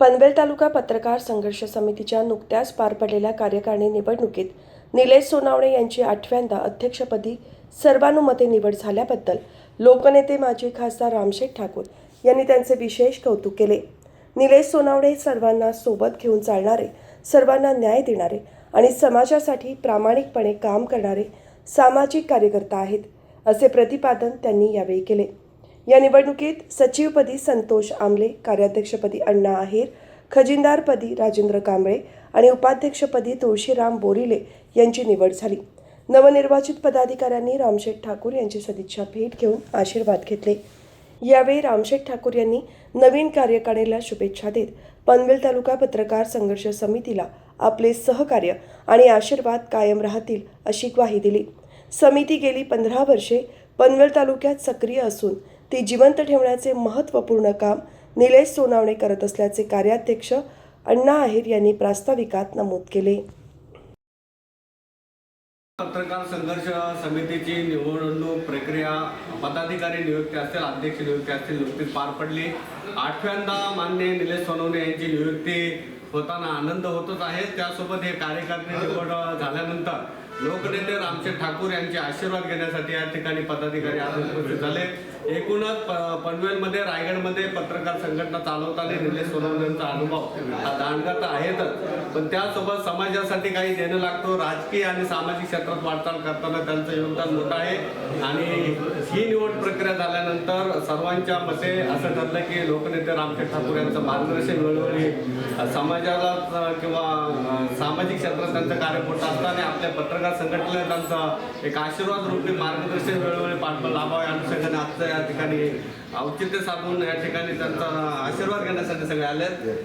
पनवेल तालुका पत्रकार संघर्ष समितीच्या नुकत्याच पार पडलेल्या कार्यकारिणी निवडणुकीत निलेश सोनावणे यांची 8व्यांदा अध्यक्षपदी सर्वानुमते निवड झाल्याबद्दल लोकनेते माजी खासदार रामशेठ ठाकूर यांनी त्यांचे विशेष कौतुक केले। निलेश सोनावणे सर्वांना सोबत घेऊन चालणारे, सर्वांना न्याय देणारे आणि समाजासाठी प्रामाणिकपणे काम करणारे सामाजिक कार्यकर्ता आहेत, असे प्रतिपादन त्यांनी यावेळी केले। या निवडणुकीत सचिवपदी संतोष आमले, कार्याध्यक्षपदी अण्णा आहेर, खजिनदारपदी राजेंद्र कांबळे आणि उपाध्यक्षपदी तुळशीराम बोरिले यांची निवड झाली। नवनिर्वाचित पदाधिकाऱ्यांनी रामशेठ ठाकूर यांची सदिच्छा भेट घेऊन आशीर्वाद घेतले। यावेळी रामशेठ ठाकूर यांनी नवीन कार्यकारिणीला शुभेच्छा देत पनवेल तालुका पत्रकार संघर्ष समितीला आपले सहकार्य आणि आशीर्वाद कायम राहतील अशी ग्वाही दिली। समिती गेली 15 वर्षे पनवेल तालुक्यात सक्रिय असून ती जिवंत ठेवण्याचे महत्त्वपूर्ण काम निलेश सोनावणे करत असल्याचे कार्याध्यक्ष अण्णा आहेर यांनी प्रास्ताविकात नमूद केले। पत्रकार संघर्ष समितीची निवडणूक प्रक्रिया पदाधिकारी नियुक्ती असतील, अध्यक्ष नियुक्ती असतील नुकतीच पार पडली। 8व्यांदा माननीय निलेश सोनावणे यांची नियुक्ती होताना आनंद होतच आहे। त्यासोबत हे कार्यकारिणी निवड झाल्यानंतर लोकनेते रामशेठ ठाकूर यांचे आशीर्वाद घेण्यासाठी या ठिकाणी पदाधिकारी आज उपस्थित झाले। एकूणच पनवेलमध्ये रायगडमध्ये पत्रकार संघटना चालवताना निलेश सोनावणेंचा अनुभव हा दांडगा आहेतच, पण त्यासोबत समाजासाठी काही देणं लागतो। राजकीय आणि सामाजिक क्षेत्रात वाटचाल करताना त्यांचं योगदान मोठं आहे आणि ही निवड प्रक्रिया झाल्यानंतर सर्वांच्या मते असं ठरलं की लोकनेते रामशेठ ठाकूर यांचं मार्गदर्शन वेळोवेळी समाजाला किंवा सामाजिक क्षेत्रात त्यांचं कार्य मोठं असतं आणि आपल्या पत्रकार संघटनेला त्यांचा एक आशीर्वाद रूपी मार्गदर्शन वेळोवेळी पाठबळ लाभावं या अनुषंगाने आजच्या या ठिकाणी औचित्य साधून या ठिकाणी त्यांचा आशीर्वाद घेण्यासाठी सगळे आले।